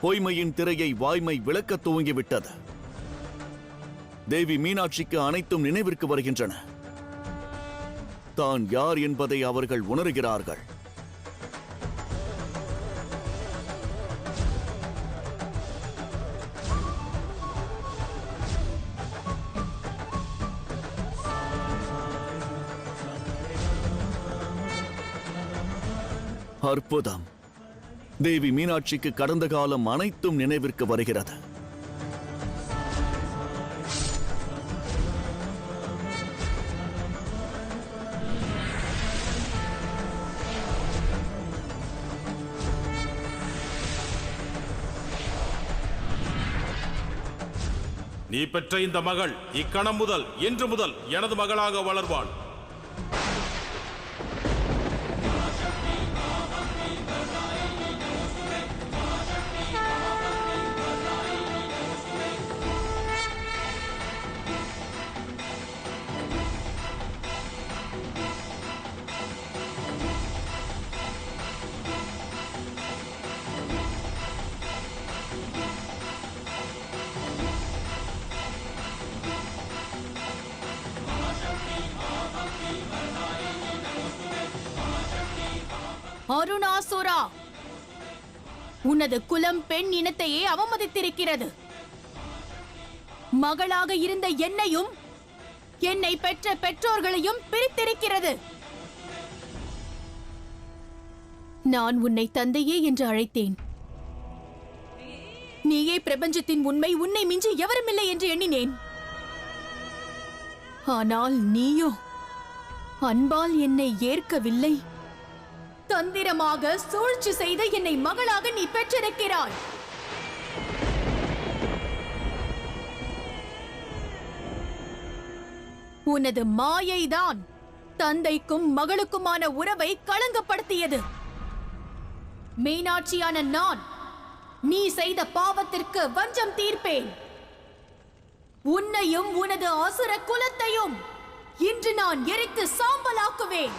பொய்மையின் திரையை வாய்மை விளக்கத் துவங்கிவிட்டது. தேவி மீனாட்சிக்கு அனைத்தும் நினைவிற்கு வருகின்றன. தான் யார் என்பதை அவர்கள் உணர்கிறார்கள். அற்புதம்! தேவி மீனாட்சிக்கு கடந்த காலம் அனைத்தும் நினைவிற்கு வருகிறது. நீ பெற்ற இந்த மகள் இக்கணம் முதல் இன்று முதல் எனது மகளாக வளர்வாள். அருணாசுரா, உனது குலம் பெண் இனத்தையே அவமதித்திருக்கிறது. மகளாக இருந்த என்னையும் என்னை பெற்ற பெற்றோர்களையும் பிரித்திருக்கிறது. நான் உன்னை தந்தையே என்று அழைத்தேன். நீயே பிரபஞ்சத்தின் உண்மை, உன்னை மிஞ்சி எவருமில்லை என்று எண்ணினேன். ஆனால் நீயோ அன்பால் என்னை ஏற்கவில்லை. தந்திரமாக சூழ்ச்சி செய்து என்னை மகளாக நீ பெற்றிருக்கிறாய். உனது மாயைதான் தந்தைக்கும் மகளுக்குமான உறவை களங்கப்படுத்தியது. மீனாட்சியான நான் நீ செய்த பாவத்திற்கு வஞ்சம் தீர்ப்பேன். உன்னையும் உனது அசுர குலத்தையும் இன்று நான் எரித்து சாம்பலாக்குவேன்.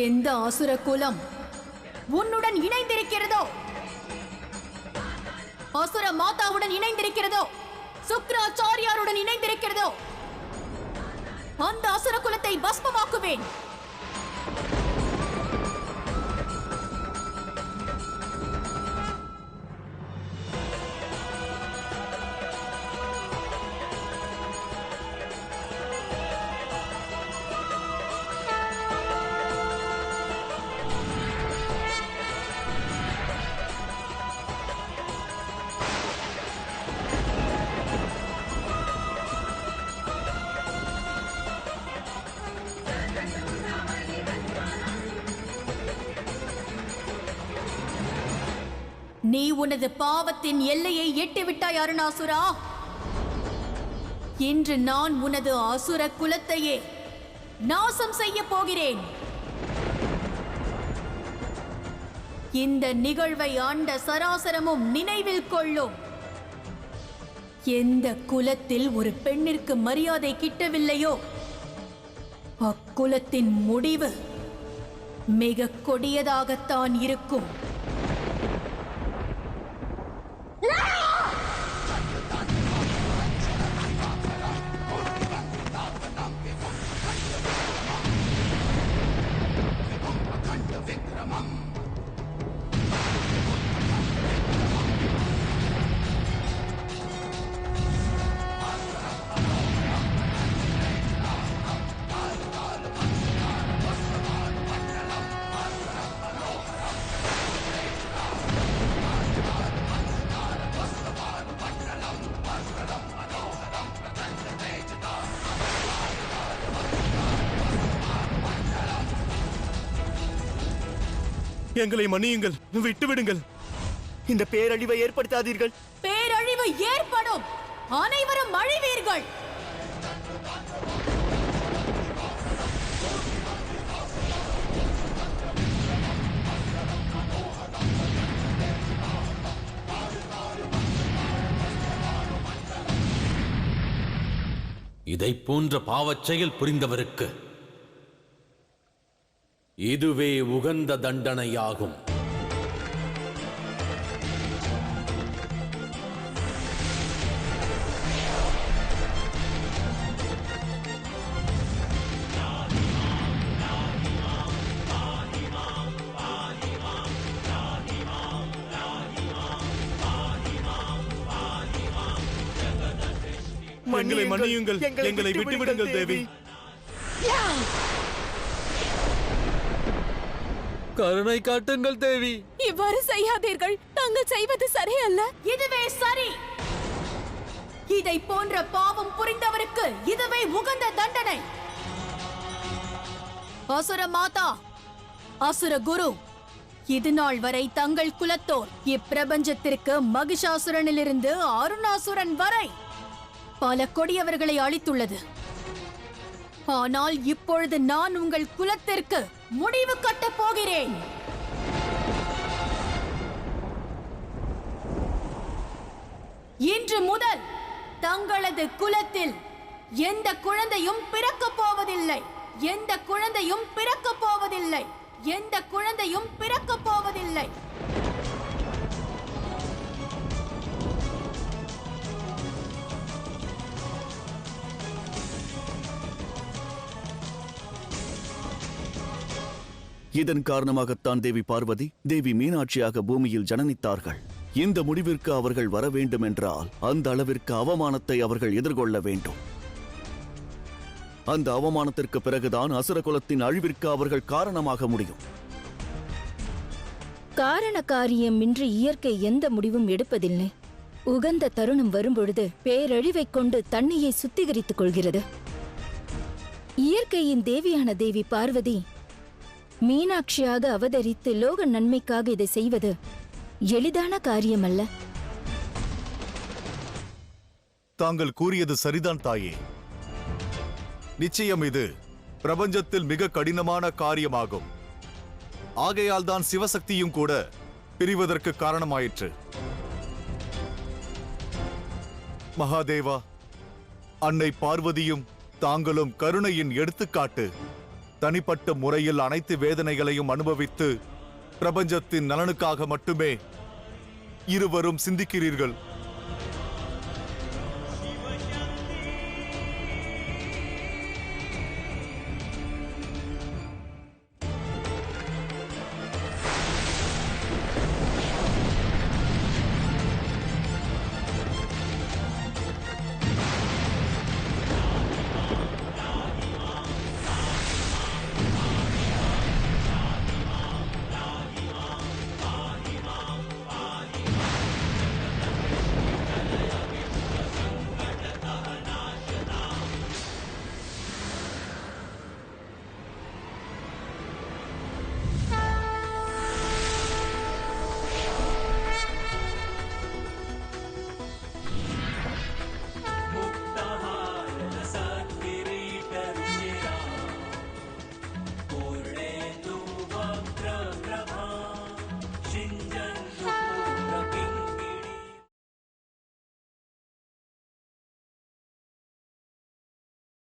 எந்த அசுர குலம் உன்னுடன் இணைந்திருக்கிறதோ, அசுர மாதாவுடன் இணைந்திருக்கிறதோ, சுக்ராச்சாரியாருடன் இணைந்திருக்கிறதோ, அந்த அசுர குலத்தை பஸ்மமாக்குவேன். நீ உனது பாவத்தின் எல்லையை எட்டிவிட்டாய் அருணாசுரா. இன்று நான் உனது அசுர குலத்தையே நாசம் செய்ய போகிறேன். இந்த நிகழ்வை ஆண்ட சராசரமும் நினைவில் கொள்ளும். எந்த குலத்தில் ஒரு பெண்ணிற்கு மரியாதை கிட்டவில்லையோ அக்குலத்தின் முடிவு மிக கொடியதாகத்தான் இருக்கும். எங்களை மன்னியுங்கள், விட்டுவிடுங்கள். இந்த பேரழிவை ஏற்படுத்தாதீர்கள். பேரழிவு ஏற்படும். அனைவரும் அழிவீர்கள். இதை போன்ற பாவச் செயல் புரிந்தவருக்கு இதுவே உகந்த தண்டனையாகும். எங்களை மன்னியுங்கள், எங்களை விட்டுவிடுங்கள் தேவி. கருணை காட்டுங்கள் தேவி. இவ்வாறு செய்யாதீர்கள். தாங்கள் செய்வது சரியல்ல. இதுவே சரி. இதை போன்ற பாவம் புரிந்தவருக்கு இதுவே உகந்த தண்டனை. அசுர மாதா, அசுர குரு, இது நாள் வரை தங்கள் குலத்தோர் இப்பிரபஞ்சத்திற்கு மகிஷாசுரனிலிருந்து அருணாசுரன் வரை பல கொடியவர்களை அளித்துள்ளது. ஆனால் இப்பொழுது நான் உங்கள் குலத்திற்கு முடிவு கட்டப் போகிறேன். இன்று முதல் தங்களது குலத்தில் எந்த குழந்தையும் பிறக்கப் போவதில்லை. எந்த குழந்தையும் பிறக்கப் போவதில்லை. எந்த குழந்தையும் பிறக்கப் போவதில்லை. இதன் காரணமாகத்தான் தேவி பார்வதி, தேவி மீனாட்சியாக பூமியில் ஜனனித்தார்கள். இந்த முடிவிற்கு அவர்கள் வர வேண்டும் என்றால் அந்த அளவிற்கு அவமானத்தை அவர்கள் எதிர்கொள்ள வேண்டும். அந்த அவமானத்திற்கு பிறகுதான் அசுர குலத்தின் அழிவிற்கு அவர்கள் காரணமாக முடியும். காரண காரியமின்றி இயற்கை எந்த முடிவும் எடுப்பதில்லை. உகந்த தருணம் வரும்பொழுது பேரழிவைக் கொண்டு தன்னையை சுத்திகரித்துக் கொள்கிறது. இயற்கையின் தேவியான தேவி பார்வதி மீனாட்சியாக அவதரித்து லோக நன்மைக்காக இதை செய்வது எளிதான காரியமல்ல. தாங்கள் கூறியது சரிதான் தாயே. நிச்சயம் இது பிரபஞ்சத்தில் மிக கடினமான காரியமாகும். ஆகையால் தான் சிவசக்தியும் கூட பிரிவதற்கு காரணமாயிற்று. மகாதேவா, அன்னை பார்வதியும் தாங்களும் கருணையின் எடுத்துக்காட்டு. தனிப்பட்ட முறையில் அனைத்து வேதனைகளையும் அனுபவித்து பிரபஞ்சத்தின் நலனுக்காக மட்டுமே இருவரும் சிந்திக்கிறீர்கள்.